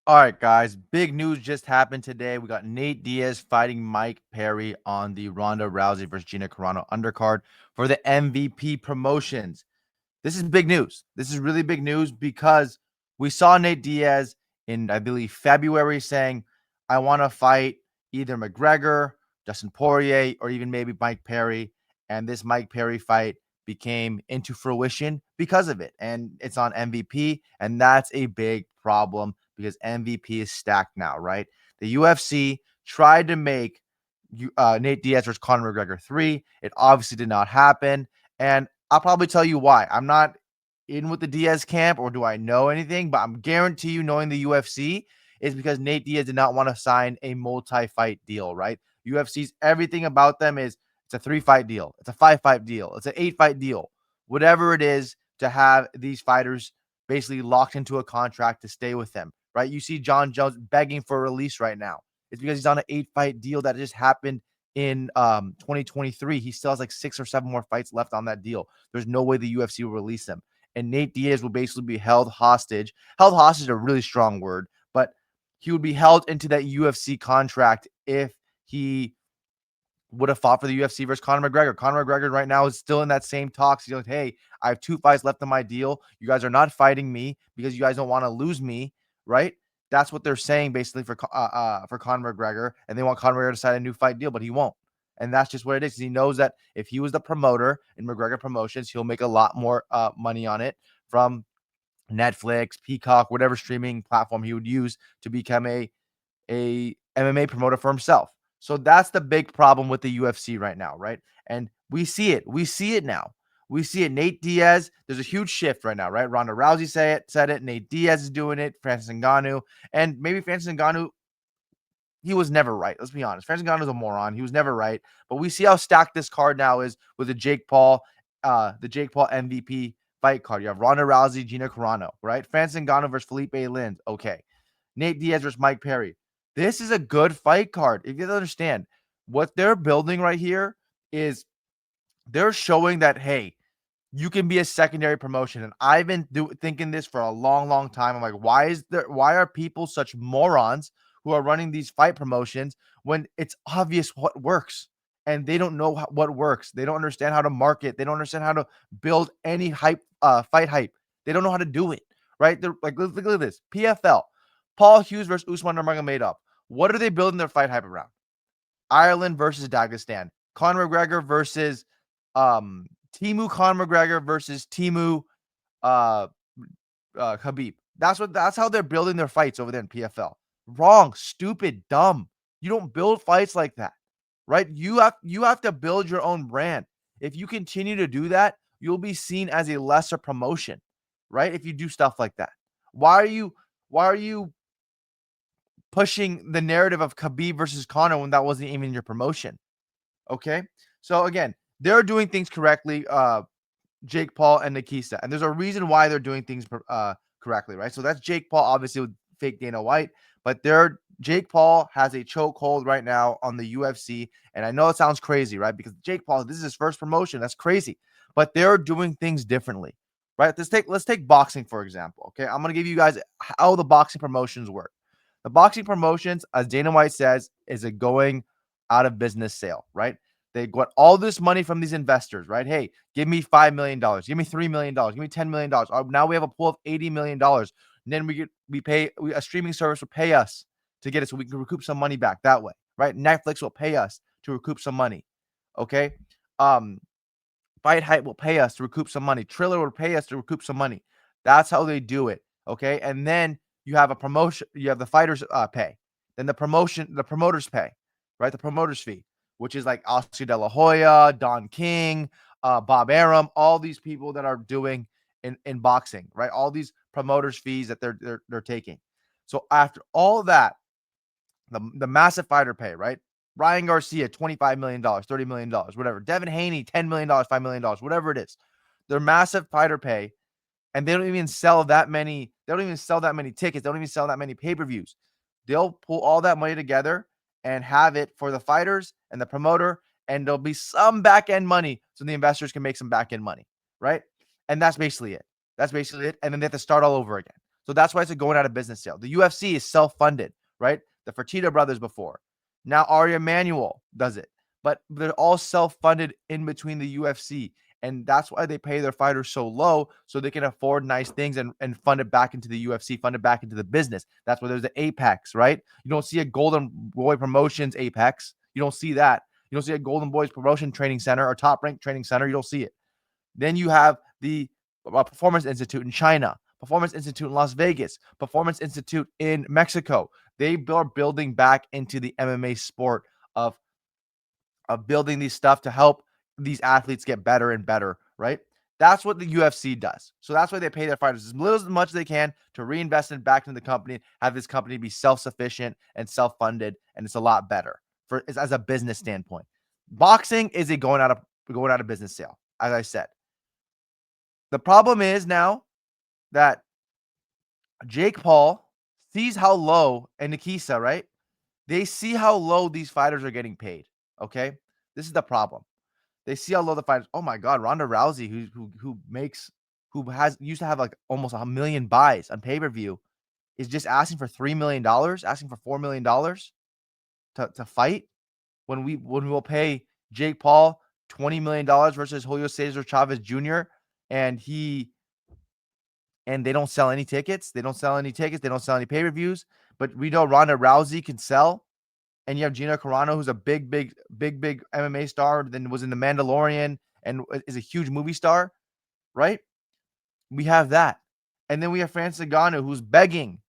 All right, guys. Big news just happened today. We got Nate Diaz fighting Mike Perry on the Ronda Rousey versus Gina Carano undercard for the MVP promotions. This is big news. This is really big news because we saw Nate Diaz in, I believe, February saying, I want to fight either McGregor, Dustin Poirier, or even maybe Mike Perry. And this Mike Perry fight became into fruition because of it. And it's on MVP. And that's a big problem because MVP is stacked now, right? The UFC tried to make Nate Diaz versus Conor McGregor 3. It obviously did not happen. And I'll probably tell you why. I'm not in with the Diaz camp, or do I know anything? But I'm guarantee you, knowing the UFC, is because Nate Diaz did not want to sign a multi-fight deal, right? UFC's everything about them is it's a 3-fight deal, it's a 5-fight deal, it's an 8-fight deal, whatever it is, to have these fighters basically locked into a contract to stay with them, right? You see John Jones begging for a release right now. It's because he's on an 8-fight deal that just happened in 2023. He still has like 6 or 7 more fights left on that deal. There's no way the UFC will release him. And Nate Diaz will basically be held hostage. Held hostage is a really strong word, but he would be held into that UFC contract if he would have fought for the UFC versus Conor McGregor. Conor McGregor right now is still in that same talks. He's like, hey, I have 2 fights left on my deal. You guys are not fighting me because you guys don't want to lose me, right? That's what they're saying basically for Conor McGregor, and they want Conor McGregor to sign a new fight deal, but he won't. And that's just what it is. He knows that if he was the promoter in McGregor Promotions, he'll make a lot more money on it from Netflix, Peacock, whatever streaming platform he would use to become a MMA promoter for himself. So that's the big problem with the UFC right now, right? And we see it. We see it now. We see it. Nate Diaz, there's a huge shift right now, right? Ronda Rousey said it. Nate Diaz is doing it. Francis Ngannou. And maybe Francis Ngannou, he was never right. Let's be honest. Francis Ngannou's a moron. He was never right. But we see how stacked this card now is with the Jake Paul MVP fight card. You have Ronda Rousey, Gina Carano, right? Francis Ngannou versus Felipe Lins. Okay. Nate Diaz versus Mike Perry. This is a good fight card. If you don't understand, what they're building right here is they're showing that, hey, you can be a secondary promotion. And I've been thinking this for a long, long time. I'm like, why are people such morons who are running these fight promotions when it's obvious what works? And they don't know what works. They don't understand how to market. They don't understand how to build any hype, fight hype. They don't know how to do it, right? They're like, look at this. PFL, Paul Hughes versus Usman Nurmagomedov. What are they building their fight hype around? Ireland versus Dagestan. Conor McGregor versus Timu Conor McGregor versus Timu uh, Khabib. That's how they're building their fights over there in PFL. Wrong, stupid, dumb. You don't build fights like that, right? You have to build your own brand. If you continue to do that, you'll be seen as a lesser promotion, right? If you do stuff like that, why are you pushing the narrative of Khabib versus Conor when that wasn't even your promotion? Okay, so again, they're doing things correctly. Jake Paul and Nikita. And there's a reason why they're doing things correctly, right? So that's Jake Paul, obviously with fake Dana White, but Jake Paul has a chokehold right now on the UFC. And I know it sounds crazy, right? Because Jake Paul, this is his first promotion. That's crazy. But they're doing things differently, right? Let's take boxing, for example. Okay. I'm gonna give you guys how the boxing promotions work. The boxing promotions, as Dana White says, is a going out of business sale, right? They got all this money from these investors, right? Hey, give me $5 million, give me $3 million, give me $10 million. Now we have a pool of $80 million. And then a streaming service will pay us to get it so we can recoup some money back that way, right? Netflix will pay us to recoup some money. Okay. Fight Hype will pay us to recoup some money. Triller will pay us to recoup some money. That's how they do it. Okay. And then you have a promotion, you have the fighters pay. Then the promoters pay, right? The promoters fee, which is like Oscar De La Hoya, Don King, Bob Arum, all these people that are doing in boxing, right? All these promoters fees that they're taking. So after all that, the massive fighter pay, right? Ryan Garcia, $25 million, $30 million, whatever. Devin Haney, $10 million, $5 million, whatever it is. They're massive fighter pay, and they don't even sell that many. They don't even sell that many tickets. They don't even sell that many pay-per-views. They'll pull all that money together and have it for the fighters and the promoter, and there'll be some back-end money so the investors can make some back-end money, right? And that's basically it. That's basically it. And then they have to start all over again. So that's why it's a going out of business sale. The UFC is self-funded, right? The Fertitta brothers before. Now Ari Emanuel does it. But they're all self-funded in between the UFC. And that's why they pay their fighters so low, so they can afford nice things and fund it back into the UFC, fund it back into the business. That's why there's the Apex, right? You don't see a Golden Boy Promotions Apex. You don't see that. You don't see a Golden Boys Promotion Training Center or Top Rank Training Center. You don't see it. Then you have the Performance Institute in China, Performance Institute in Las Vegas, Performance Institute in Mexico. They are building back into the MMA sport of building these stuff to help these athletes get better and better, right? That's what the UFC does. So that's why they pay their fighters as little as much as they can to reinvest it back into the company, have this company be self-sufficient and self-funded, and it's a lot better for as a business standpoint. Boxing is a going out of business sale, as I said. The problem is now that Jake Paul sees how low, and Nikisa, right? They see how low these fighters are getting paid. Okay, this is the problem. They see how low the fighters. Oh my God, Ronda Rousey, who has used to have like almost 1 million buys on pay per view, is just asking for $3 million, asking for $4 million to fight when we will pay Jake Paul $20 million versus Julio Cesar Chavez Jr. and they don't sell any tickets. They don't sell any tickets. They don't sell any pay per views. But we know Ronda Rousey can sell. And you have Gina Carano, who's a big MMA star, then was in The Mandalorian and is a huge movie star, right? We have that. And then we have Francis Ngannou, who was begging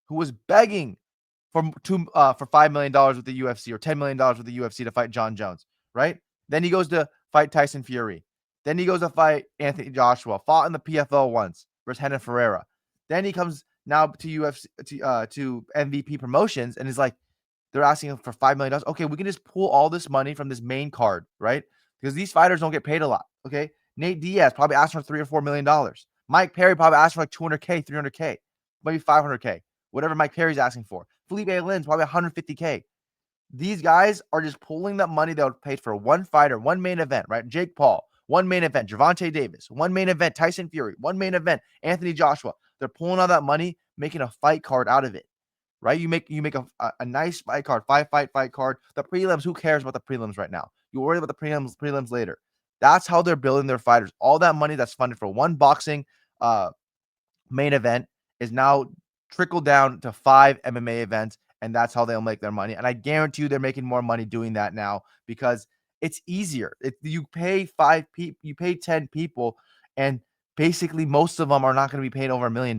for $5 million with the UFC or $10 million with the UFC to fight John Jones, right? Then he goes to fight Tyson Fury. Then he goes to fight Anthony Joshua, fought in the PFL once versus Renan Ferreira. Then he comes now to UFC to MVP Promotions and is like, they're asking for $5 million. Okay, we can just pull all this money from this main card, right? Because these fighters don't get paid a lot. Okay, Nate Diaz probably asked for $3 or $4 million. Mike Perry probably asked for like 200K, 300K, maybe 500K, whatever Mike Perry's asking for. Felipe Lin's probably 150K. These guys are just pulling that money that would pay for one fighter, one main event, right? Jake Paul, one main event. Gervonta Davis, one main event. Tyson Fury, one main event. Anthony Joshua. They're pulling all that money, making a fight card out of it. Right? You make a nice fight card, fight card. The prelims, who cares about the prelims right now? You worry about the prelims later. That's how they're building their fighters. All that money that's funded for one boxing main event is now trickled down to 5 MMA events, and that's how they'll make their money. And I guarantee you they're making more money doing that now because it's easier. You pay 5 people, you pay 10 people, and basically most of them are not going to be paid over $1 million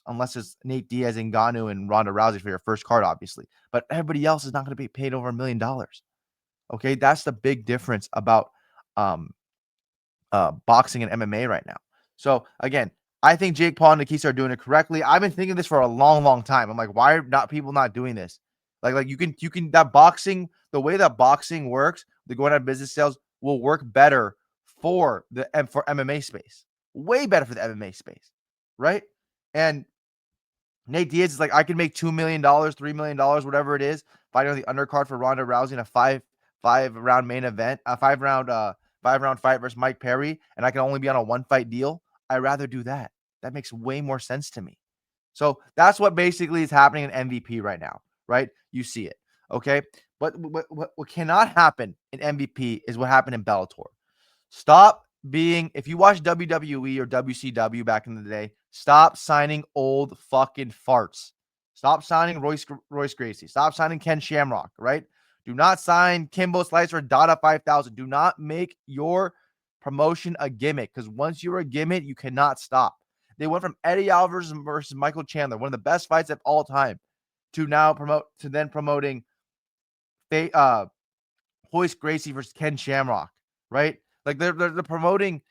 unless it's Nate Diaz, Ngannou, and Ronda Rousey for your first card, obviously. But everybody else is not going to be paid over $1 million. Okay, that's the big difference about boxing and MMA right now. So again, I think Jake Paul and Nikisa are doing it correctly. I've been thinking this for a long time. I'm like, why are people not doing this? Like you can that boxing, the way that boxing works, the going out of business sales will work better for MMA space. Way better for the MMA space, right? And Nate Diaz is like, I can make $2 million, $3 million, whatever it is, fighting on the undercard for Ronda Rousey in a five round main event, a 5-round fight versus Mike Perry, and I can only be on a 1-fight deal. I'd rather do that. That makes way more sense to me. So that's what basically is happening in MVP right now, right? You see it, okay? But what cannot happen in MVP is what happened in Bellator. Stop being, if you watch WWE or WCW back in the day, stop signing old fucking farts. Stop signing Royce Gracie. Stop signing Ken Shamrock, right? Do not sign Kimbo Slice or Dada 5000. Do not make your promotion a gimmick because once you're a gimmick, you cannot stop. They went from Eddie Alvarez versus Michael Chandler, one of the best fights of all time, to then promoting Royce Gracie versus Ken Shamrock, right? Like they're promoting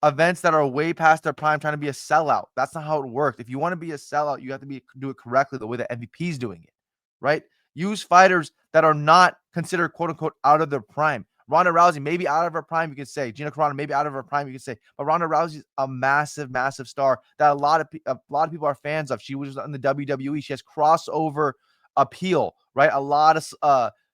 events that are way past their prime, trying to be a sellout. That's not how it works. If you want to be a sellout, you have to do it correctly, the way that MVP is doing it, right? Use fighters that are not considered quote unquote out of their prime. Ronda Rousey maybe out of her prime, you could say. Gina Carano maybe out of her prime, you could say. But Ronda Rousey's a massive star that a lot of people are fans of. She was in the WWE. She has crossover appeal, right?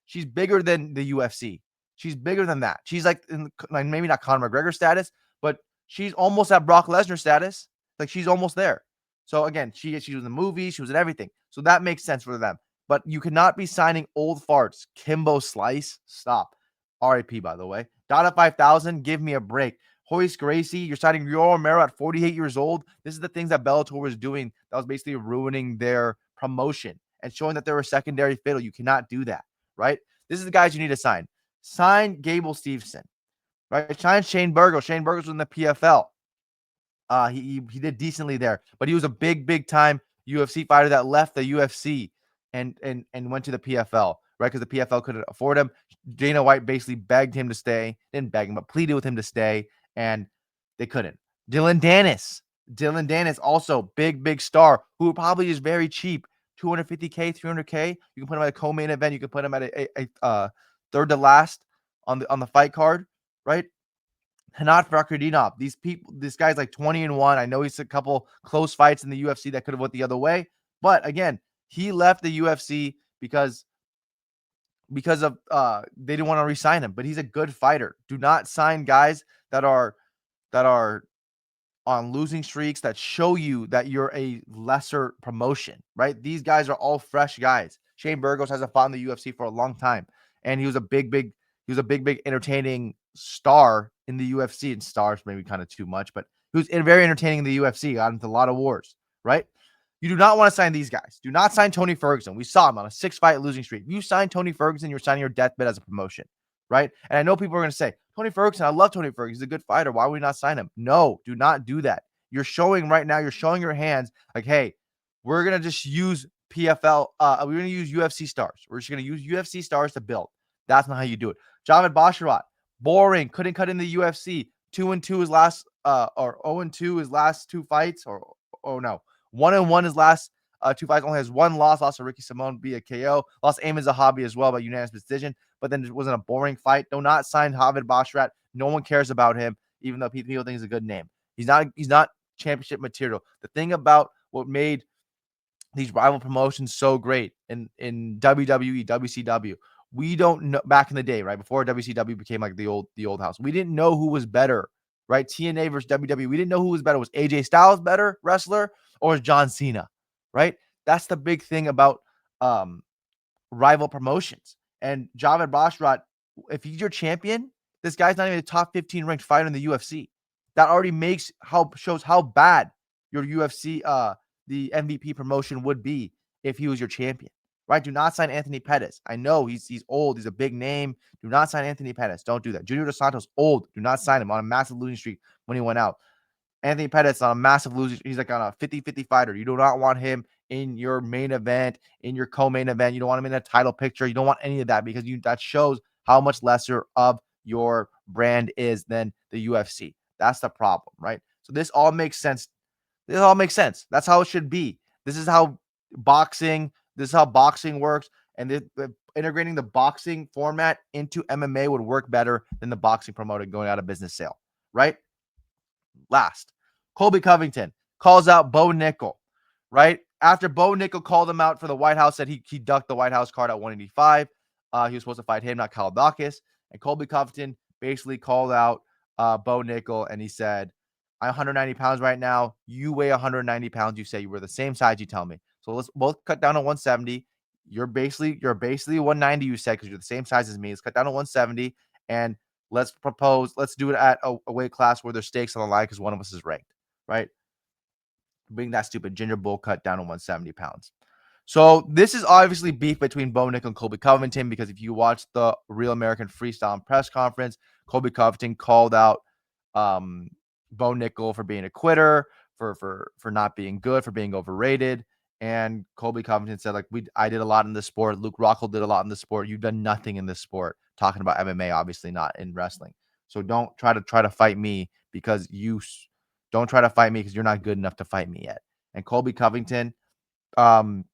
She's bigger than the UFC. She's bigger than that. She's like maybe not Conor McGregor status, but she's almost at Brock Lesnar status. Like she's almost there. So again, she was in the movie, she was in everything. So that makes sense for them. But you cannot be signing old farts. Kimbo Slice, stop. RIP, by the way. Dada 5000, give me a break. Hoist Gracie, you're signing Yoel Romero at 48 years old. This is the things that Bellator was doing that was basically ruining their promotion and showing that they're a secondary fiddle. You cannot do that, right? This is the guys you need to sign. Sign Gable Steveson, right? Sign Shane Burgos. Shane Burgos was in the PFL. He did decently there, but he was a big time UFC fighter that left the UFC and went to the PFL, right? Because the PFL couldn't afford him. Dana White basically begged him to stay, didn't beg him, but pleaded with him to stay, and they couldn't. Dylan Dennis, also big star who probably is very cheap, 250K, 300K. You can put him at a co-main event. You can put him at a third to last on the fight card, right? Hanat Fakradinov. This guy's like 20-1. I know he's a couple close fights in the UFC that could have went the other way. But again, he left the UFC because of they didn't want to re-sign him. But he's a good fighter. Do not sign guys that are on losing streaks that show you that you're a lesser promotion, right? These guys are all fresh guys. Shane Burgos hasn't fought in the UFC for a long time, and he was a big entertaining star in the UFC. And stars maybe kind of too much, but he was very entertaining in the UFC. Got into a lot of wars, right? You do not want to sign these guys. Do not sign Tony Ferguson. We saw him on a 6-fight losing streak. If you sign Tony Ferguson, you're signing your deathbed as a promotion, right? And I know people are going to say, Tony Ferguson, I love Tony Ferguson. He's a good fighter. Why would we not sign him? No, do not do that. You're showing right now, you're showing your hands like, hey, we're going to just use PFL. We're going to use UFC stars. We're just going to use UFC stars to build. That's not how you do it. Javid Basharat, boring. Couldn't cut in the UFC. 2-2 his last, or 0-2 his last 2 fights, or no, 1-1 his last 2 fights. Only has 1 loss. Lost to Ricky Simone via KO. Lost Amin Zahabi as well by unanimous decision. But then it wasn't a boring fight. Do not sign Javid Basharat. No one cares about him, even though people think he's a good name. He's not championship material. The thing about what made these rival promotions so great in WWE, WCW, we don't know back in the day, right? Before WCW became like the old house. We didn't know who was better, right? TNA versus WWE. We didn't know who was better. Was AJ Styles better wrestler or was John Cena, right? That's the big thing about rival promotions. And Javid Basharat, if he's your champion, this guy's not even a top 15 ranked fighter in the UFC. That already shows how bad your UFC, the MVP promotion would be if he was your champion, right? Do not sign Anthony Pettis. I know he's old. He's a big name. Do not sign Anthony Pettis. Don't do that. Junior Dos Santos, old. Do not sign him on a massive losing streak when he went out. Anthony Pettis on a massive losing. He's like on a 50-50 fighter. You do not want him in your main event, in your co-main event. You don't want him in a title picture. You don't want any of that because that shows how much lesser of your brand is than the UFC. That's the problem, right? So this all makes sense. That's how it should be. This is how boxing works. And integrating the boxing format into MMA would work better than the boxing promoter going out of business sale, right? Last, Colby Covington calls out Bo Nickel, right? After Bo Nickel called him out for the White House, said he ducked the White House card at 185. He was supposed to fight him, not Kyle Dawkins. And Colby Covington basically called out Bo Nickel, and he said, I'm 190 pounds right now. You weigh 190 pounds. You say you were the same size, you tell me. So let's both cut down to 170. You're basically 190, you said, because you're the same size as me. Let's cut down to 170, and let's do it at a weight class where there's stakes on the line because one of us is ranked, right? Bring that stupid ginger bowl cut down to 170 pounds. So this is obviously beef between Bo Nickel and Colby Covington, because if you watch the Real American Freestyle press conference, Colby Covington called out Bo Nickel for being a quitter, for not being good, for being overrated. And Colby Covington said, like, I did a lot in this sport. Luke Rockhold did a lot in this sport. You've done nothing in this sport. Talking about MMA, obviously not in wrestling. So don't try to fight me because you're not good enough to fight me yet. And Colby Covington, the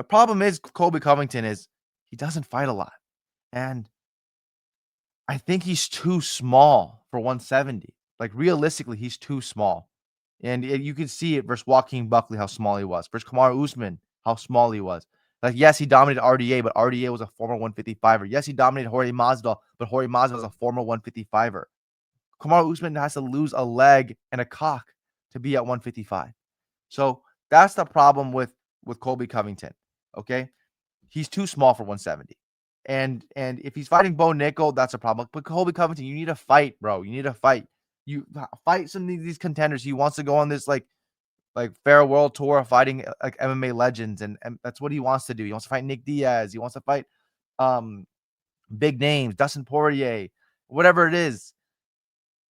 problem is Colby Covington is he doesn't fight a lot. And I think he's too small for 170. Like, realistically, he's too small. And you can see it versus Joaquin Buckley, how small he was. Versus Kamaru Usman, how small he was. Like, yes, he dominated RDA, but RDA was a former 155er. Yes, he dominated Jorge Masvidal, but Jorge Masvidal was a former 155er. Kamaru Usman has to lose a leg and a cock to be at 155. So that's the problem with Colby Covington. Okay. He's too small for 170. And if he's fighting Bo Nickel, that's a problem. But Colby Covington, you need to fight, bro. You need to fight. You fight some of these contenders. He wants to go on this like fair world tour of fighting like MMA legends, and that's what he wants to do. He wants to fight Nick Diaz. He wants to fight big names, Dustin Poirier, whatever it is.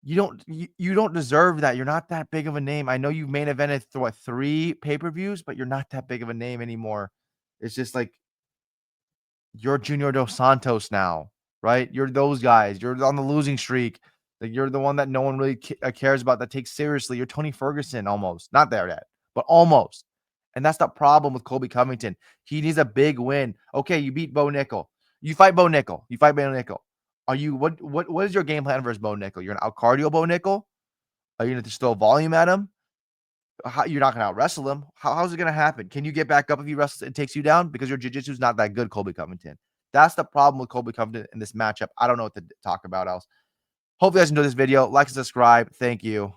You don't deserve that. You're not that big of a name. I know you've main evented through what, 3 pay-per-views, but you're not that big of a name anymore. It's just like you're Junior Dos Santos now, right? You're those guys. You're on the losing streak. Like you're the one that no one really cares about, that takes seriously. You're Tony Ferguson almost. Not there yet, but almost. And that's the problem with Colby Covington. He needs a big win. Okay, you beat Bo Nickel. You fight Bo Nickel. You fight Bo Nickel. Are you what is your game plan versus Bo Nickel? You're gonna out cardio Bo Nickel? Are you gonna just throw volume at him? You're not gonna out wrestle him. How's it gonna happen? Can you get back up if he wrestles and takes you down? Because your jiu-jitsu is not that good, Colby Covington. That's the problem with Colby Covington in this matchup. I don't know what to talk about else. Hopefully you guys enjoyed this video. Like and subscribe. Thank you.